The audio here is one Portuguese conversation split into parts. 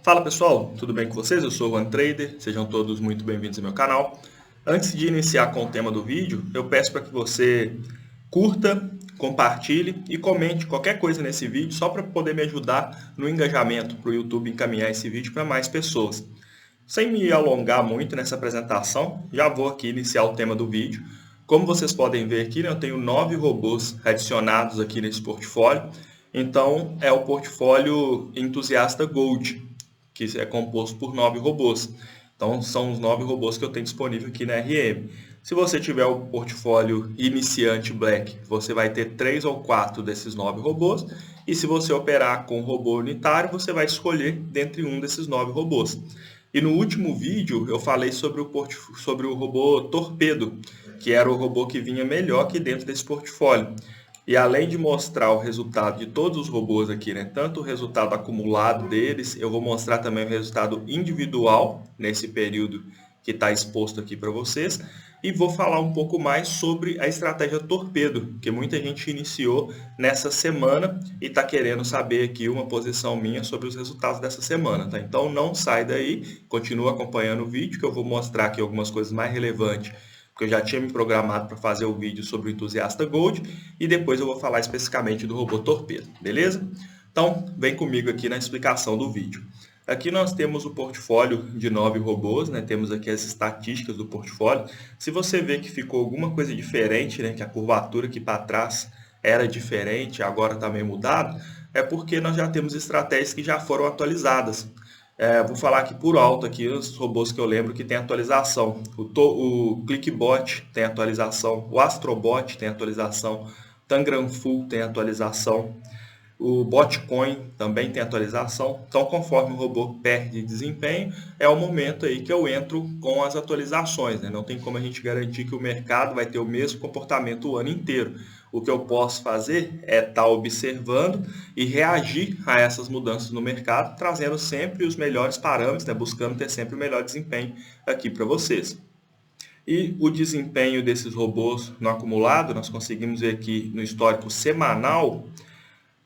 Fala pessoal, tudo bem com vocês? Eu sou o OneTrader, sejam todos muito bem-vindos ao meu canal. Antes de iniciar com o tema do vídeo, eu peço para que você curta, compartilhe e comente qualquer coisa nesse vídeo, só para poder me ajudar no engajamento, para o YouTube encaminhar esse vídeo para mais pessoas. Sem me alongar muito nessa apresentação, já vou aqui iniciar o tema do vídeo. Como vocês podem ver aqui, eu tenho 9 robôs adicionados aqui nesse portfólio. Então, é o portfólio Entusiasta Gold, que é composto por 9 robôs. Então, são os 9 robôs que eu tenho disponível aqui na RM. Se você tiver o portfólio Iniciante Black, você vai ter 3 ou 4 desses 9 robôs. E se você operar com robô unitário, você vai escolher dentre um desses 9 robôs. E no último vídeo eu falei sobre o robô Torpedo, que era o robô que vinha melhor aqui dentro desse portfólio. E além de mostrar o resultado de todos os robôs aqui, né, tanto o resultado acumulado deles, eu vou mostrar também o resultado individual nesse período que está exposto aqui para vocês. E vou falar um pouco mais sobre a estratégia Torpedo, que muita gente iniciou nessa semana e está querendo saber aqui uma posição minha sobre os resultados dessa semana. Tá? Então não sai daí, continua acompanhando o vídeo, que eu vou mostrar aqui algumas coisas mais relevantes, porque eu já tinha me programado para fazer o vídeo sobre o Entusiasta Gold, e depois eu vou falar especificamente do robô Torpedo, beleza? Então, vem comigo aqui na explicação do vídeo. Aqui nós temos o portfólio de 9 robôs, né? Temos aqui as estatísticas do portfólio. Se você vê que ficou alguma coisa diferente, né? Que a curvatura aqui para trás era diferente, agora está meio mudado, é porque nós já temos estratégias que já foram atualizadas. Vou falar aqui por alto aqui os robôs que eu lembro que tem atualização. O Clickbot tem atualização, o Astrobot tem atualização, Tangranfu tem atualização, o Botcoin também tem atualização. Então, conforme o robô perde desempenho, é o momento aí que eu entro com as atualizações, né? Não tem como a gente garantir que o mercado vai ter o mesmo comportamento o ano inteiro. O que eu posso fazer é estar observando e reagir a essas mudanças no mercado, trazendo sempre os melhores parâmetros, né? Buscando ter sempre o melhor desempenho aqui para vocês. E o desempenho desses robôs no acumulado, nós conseguimos ver aqui no histórico semanal.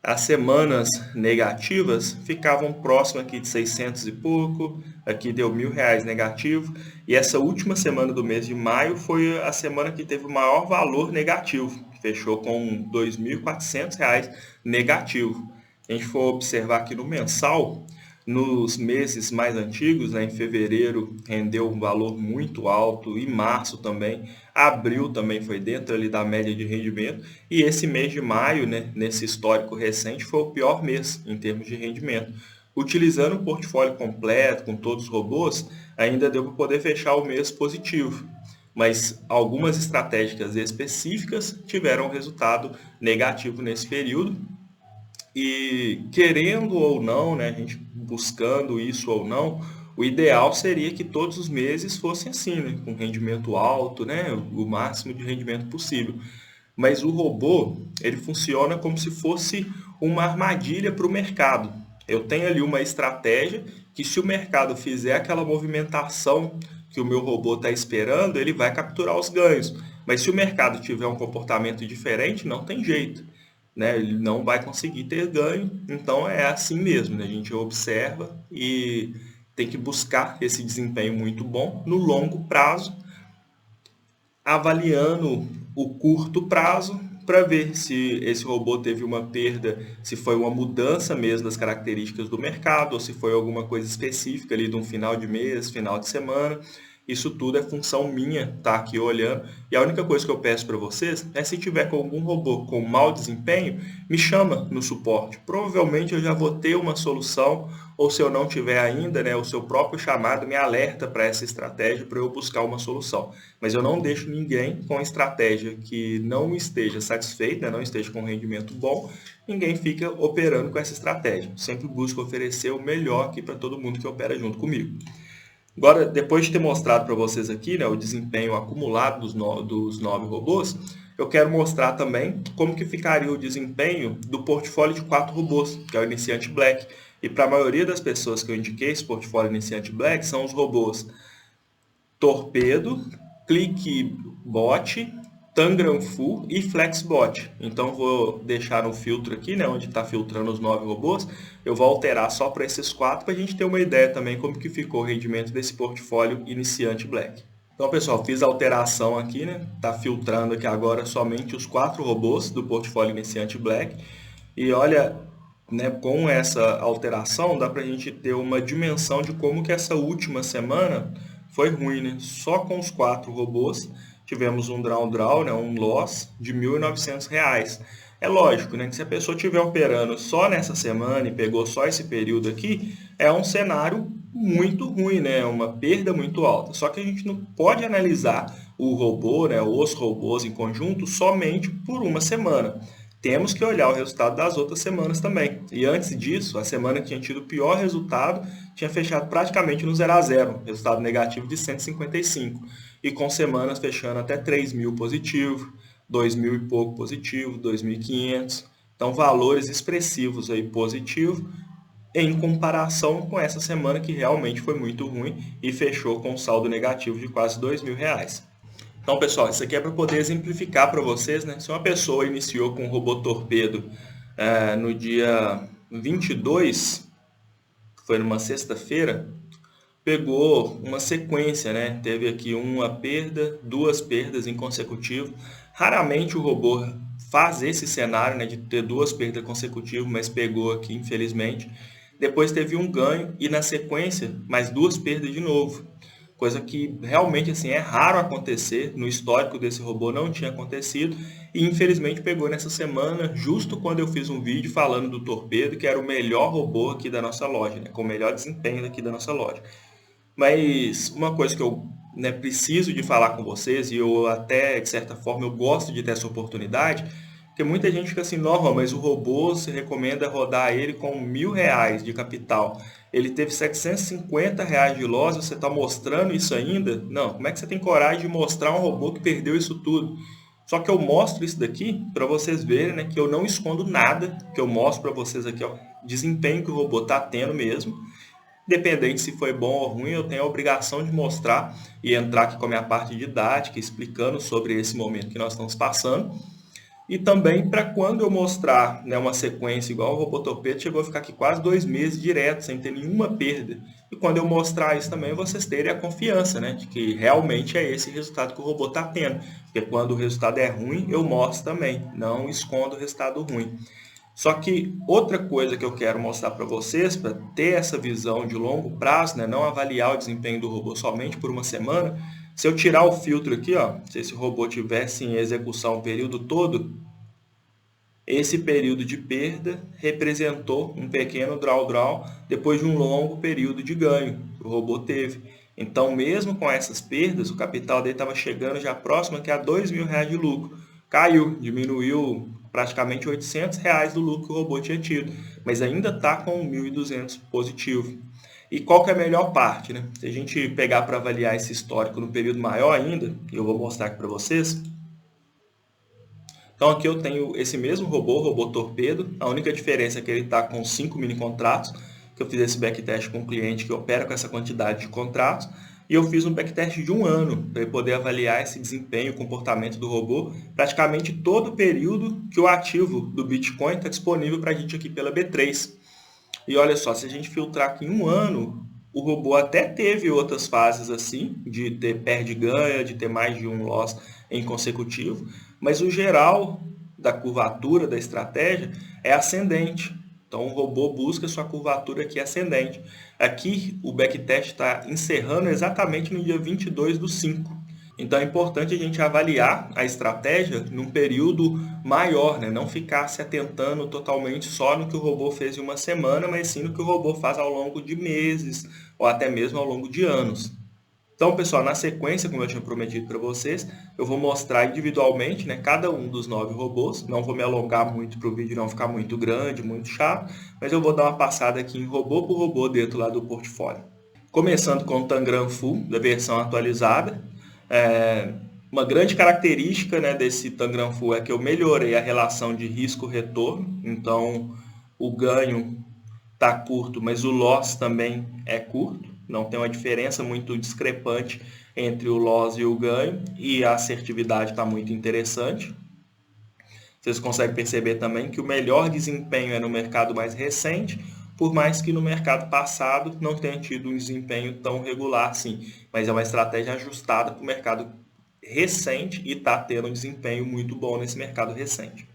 As semanas negativas ficavam próximas aqui de 600 e pouco, aqui deu R$ 1.000 negativo, e essa última semana do mês de maio foi a semana que teve o maior valor negativo, fechou com R$ 2.400 negativo. Se a gente for observar aqui no mensal, nos meses mais antigos, né, em fevereiro rendeu um valor muito alto, em março também, abril também foi dentro ali da média de rendimento, e esse mês de maio, né, nesse histórico recente, foi o pior mês em termos de rendimento. Utilizando o portfólio completo, com todos os robôs, ainda deu para poder fechar o mês positivo. Mas algumas estratégias específicas tiveram resultado negativo nesse período. E querendo ou não, né, a gente buscando isso ou não, o ideal seria que todos os meses fossem assim, né, com rendimento alto, né, o máximo de rendimento possível. Mas o robô, ele funciona como se fosse uma armadilha para o mercado. Eu tenho ali uma estratégia que, se o mercado fizer aquela movimentação que o meu robô está esperando, ele vai capturar os ganhos. Mas se o mercado tiver um comportamento diferente, não tem jeito, né? Ele não vai conseguir ter ganho. Então é assim mesmo, né? A gente observa e tem que buscar esse desempenho muito bom no longo prazo, avaliando o curto prazo para ver se esse robô teve uma perda, se foi uma mudança mesmo das características do mercado, ou se foi alguma coisa específica ali de um final de mês, final de semana. Isso tudo é função minha, tá aqui olhando. E a única coisa que eu peço para vocês é, se tiver com algum robô com mau desempenho, me chama no suporte. Provavelmente eu já vou ter uma solução, ou se eu não tiver ainda, né, o seu próprio chamado me alerta para essa estratégia para eu buscar uma solução. Mas eu não deixo ninguém com estratégia que não esteja satisfeito, né, não esteja com um rendimento bom, ninguém fica operando com essa estratégia. Sempre busco oferecer o melhor aqui para todo mundo que opera junto comigo. Agora, depois de ter mostrado para vocês aqui, né, o desempenho acumulado dos 9 robôs, eu quero mostrar também como que ficaria o desempenho do portfólio de 4 robôs, que é o Iniciante Black. E para a maioria das pessoas que eu indiquei esse portfólio Iniciante Black, são os robôs Torpedo, Clickbot, Tangram Full e Flexbot. Então vou deixar um filtro aqui, né, onde está filtrando os 9 robôs. Eu vou alterar só para esses 4 para a gente ter uma ideia também como que ficou o rendimento desse portfólio iniciante Black. Então, pessoal, fiz a alteração aqui, né? Tá filtrando aqui agora somente os 4 robôs do portfólio iniciante Black. E olha, né, com essa alteração dá para a gente ter uma dimensão de como que essa última semana foi ruim, né? Só com os 4 robôs tivemos um draw, né, um loss de R$ 1.900. É lógico, né, que se a pessoa estiver operando só nessa semana e pegou só esse período aqui, é um cenário muito ruim, né, uma perda muito alta. Só que a gente não pode analisar o robô, né, os robôs em conjunto, somente por uma semana. Temos que olhar o resultado das outras semanas também. E antes disso, a semana que tinha tido o pior resultado tinha fechado praticamente no 0 a 0, resultado negativo de 155. E com semanas fechando até 3.000 positivo, 2.000 e pouco positivo, 2.500. Então, valores expressivos aí positivo em comparação com essa semana que realmente foi muito ruim e fechou com um saldo negativo de quase R$ 2.000. Então, pessoal, isso aqui é para poder exemplificar para vocês, né? Se uma pessoa iniciou com o robô torpedo no dia 22, que foi numa sexta-feira, pegou uma sequência, né? Teve aqui uma perda, 2 perdas em consecutivo. Raramente o robô faz esse cenário, né, de ter 2 perdas consecutivas, mas pegou aqui, infelizmente. Depois teve um ganho e na sequência mais 2 perdas de novo. Coisa que realmente assim, é raro acontecer, no histórico desse robô não tinha acontecido, e infelizmente pegou nessa semana, justo quando eu fiz um vídeo falando do torpedo, que era o melhor robô aqui da nossa loja, né, com o melhor desempenho aqui da nossa loja. Mas uma coisa que eu, né, preciso de falar com vocês, e eu até, de certa forma, eu gosto de ter essa oportunidade, porque muita gente fica assim, não, mas o robô se recomenda rodar ele com R$ 1.000 de capital. Ele teve R$ 750 de loss, você está mostrando isso ainda? Não, como é que você tem coragem de mostrar um robô que perdeu isso tudo? Só que eu mostro isso daqui para vocês verem, né, que eu não escondo nada, que eu mostro para vocês aqui, ó, desempenho que o robô está tendo mesmo. Independente se foi bom ou ruim, eu tenho a obrigação de mostrar e entrar aqui com a minha parte didática, explicando sobre esse momento que nós estamos passando. E também para quando eu mostrar, né, uma sequência igual o robô torpedo, chegou a ficar aqui quase 2 meses direto, sem ter nenhuma perda. E quando eu mostrar isso também, vocês terem a confiança, né, de que realmente é esse resultado que o robô está tendo. Porque quando o resultado é ruim, eu mostro também, não escondo o resultado ruim. Só que outra coisa que eu quero mostrar para vocês, para ter essa visão de longo prazo, né, não avaliar o desempenho do robô somente por uma semana, se eu tirar o filtro aqui, ó, se esse robô tivesse em execução o período todo, esse período de perda representou um pequeno drawdown depois de um longo período de ganho que o robô teve. Então, mesmo com essas perdas, o capital dele estava chegando já próximo aqui a R$ 2.000 de lucro. Caiu, diminuiu praticamente R$ 800 do lucro que o robô tinha tido, mas ainda está com 1.200 positivo. E qual que é a melhor parte, né? Se a gente pegar para avaliar esse histórico no período maior ainda, que eu vou mostrar aqui para vocês. Então aqui eu tenho esse mesmo robô, o robô torpedo. A única diferença é que ele está com 5 mini contratos, que eu fiz esse backtest com um cliente que opera com essa quantidade de contratos. E eu fiz um backtest de 1 ano, para poder avaliar esse desempenho, o comportamento do robô, praticamente todo o período que o ativo do Bitcoin está disponível para a gente aqui pela B3. E olha só, se a gente filtrar aqui em 1 ano, o robô até teve outras fases assim, de ter perde-ganha, de ter mais de um loss em consecutivo, mas o geral da curvatura da estratégia é ascendente. Então o robô busca sua curvatura aqui ascendente. Aqui o backtest está encerrando exatamente no dia 22/5. Então é importante a gente avaliar a estratégia num período maior, né? Não ficar se atentando totalmente só no que o robô fez em uma semana, mas sim no que o robô faz ao longo de meses ou até mesmo ao longo de anos. Então, pessoal, na sequência, como eu tinha prometido para vocês, eu vou mostrar individualmente, né, cada um dos 9 robôs. Não vou me alongar muito para o vídeo não ficar muito grande, muito chato, mas eu vou dar uma passada aqui em robô por robô dentro lá do portfólio. Começando com o Tangram Full, da versão atualizada. Uma grande característica, né, desse Tangram Full é que eu melhorei a relação de risco-retorno. Então, o ganho está curto, mas o loss também é curto. não tem uma diferença muito discrepante entre o loss e o ganho, e a assertividade está muito interessante. Vocês conseguem perceber também que o melhor desempenho é no mercado mais recente, por mais que no mercado passado não tenha tido um desempenho tão regular assim, mas é uma estratégia ajustada para o mercado recente e está tendo um desempenho muito bom nesse mercado recente.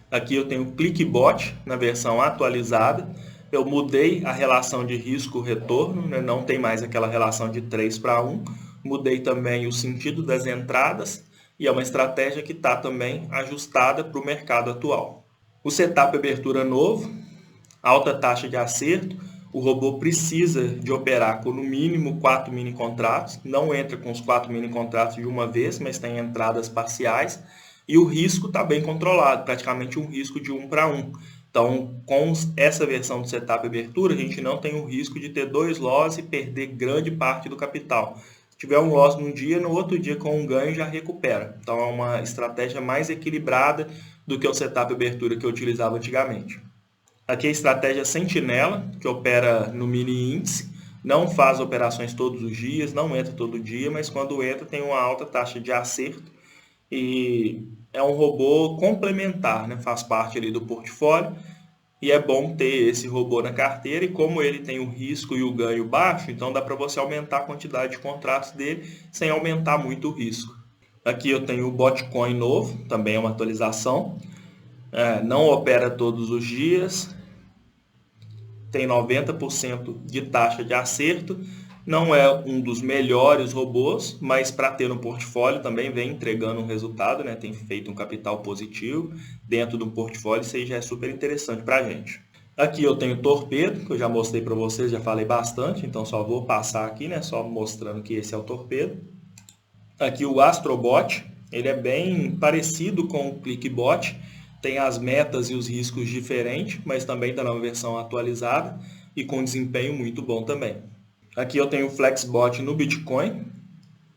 Aqui eu tenho o ClickBot na versão atualizada. Eu mudei a relação de risco-retorno, né? Não tem mais aquela relação de 3:1. Mudei também o sentido das entradas e é uma estratégia que está também ajustada para o mercado atual. O setup abertura novo, alta taxa de acerto, o robô precisa de operar com no mínimo 4 mini contratos, não entra com os 4 mini contratos de uma vez, mas tem entradas parciais, e o risco está bem controlado, praticamente um risco de 1:1. Então, com essa versão do setup abertura, a gente não tem o risco de ter 2 loss e perder grande parte do capital. Se tiver um loss num dia, no outro dia com um ganho já recupera. Então, é uma estratégia mais equilibrada do que o setup abertura que eu utilizava antigamente. Aqui a estratégia Sentinela, que opera no mini índice, não faz operações todos os dias, não entra todo dia, mas quando entra tem uma alta taxa de acerto e é um robô complementar, né? Faz parte ali do portfólio e é bom ter esse robô na carteira, e como ele tem o risco e o ganho baixo, então dá para você aumentar a quantidade de contratos dele sem aumentar muito o risco. Aqui eu tenho o Botcoin novo, também é uma atualização, não opera todos os dias, tem 90% de taxa de acerto, não é um dos melhores robôs, mas para ter no portfólio também vem entregando um resultado, né? Tem feito um capital positivo dentro do portfólio, isso aí já é super interessante para a gente. Aqui eu tenho o Torpedo, que eu já mostrei para vocês, já falei bastante, então só vou passar aqui, né? Só mostrando que esse é o Torpedo. Aqui o Astrobot, ele é bem parecido com o ClickBot, tem as metas e os riscos diferentes, mas também está na versão atualizada e com desempenho muito bom também. Aqui eu tenho o FlexBot no Bitcoin,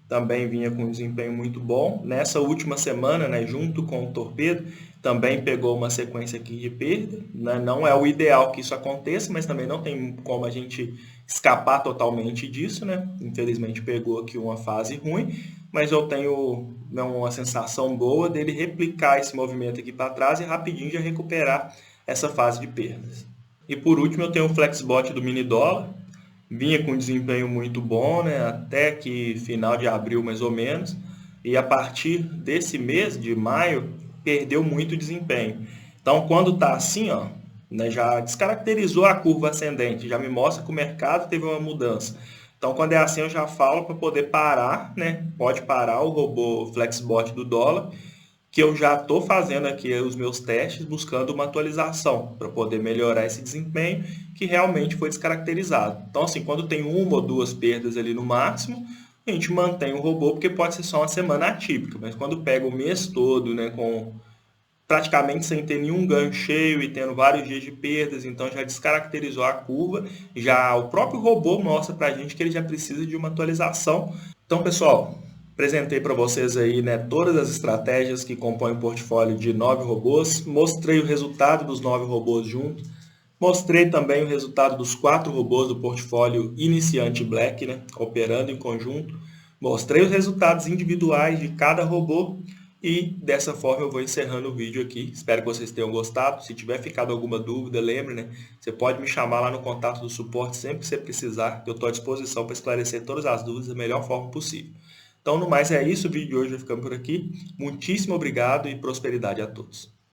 também vinha com desempenho muito bom. Nessa última semana, né, junto com o Torpedo, também pegou uma sequência aqui de perda. Né? Não é o ideal que isso aconteça, mas também não tem como a gente escapar totalmente disso. Né? Infelizmente pegou aqui uma fase ruim, mas eu tenho uma sensação boa dele replicar esse movimento aqui para trás e rapidinho já recuperar essa fase de perdas. E por último eu tenho o FlexBot do mini dólar, vinha com desempenho muito bom, né? Até que final de abril mais ou menos, e a partir desse mês de maio perdeu muito desempenho. Então quando está assim, ó, né, já descaracterizou a curva ascendente, já me mostra que o mercado teve uma mudança. Então, quando é assim, eu já falo para poder parar, né? Pode parar o robô FlexBot do dólar, que eu já estou fazendo aqui os meus testes, buscando uma atualização para poder melhorar esse desempenho que realmente foi descaracterizado. Então, assim, quando tem 1 ou 2 perdas ali no máximo, a gente mantém o robô, porque pode ser só uma semana atípica, mas quando pega o mês todo, né, com praticamente sem ter nenhum ganho cheio e tendo vários dias de perdas, então já descaracterizou a curva, já o próprio robô mostra para a gente que ele já precisa de uma atualização. Então, pessoal, apresentei para vocês aí, né, todas as estratégias que compõem o portfólio de 9 robôs, mostrei o resultado dos 9 robôs juntos, mostrei também o resultado dos 4 robôs do portfólio iniciante Black, né, operando em conjunto, mostrei os resultados individuais de cada robô. E dessa forma eu vou encerrando o vídeo aqui. Espero que vocês tenham gostado. Se tiver ficado alguma dúvida, lembre, né? Você pode me chamar lá no contato do suporte sempre que você precisar. Eu estou à disposição para esclarecer todas as dúvidas da melhor forma possível. Então, no mais é isso. O vídeo de hoje vai ficando por aqui. Muitíssimo obrigado e prosperidade a todos.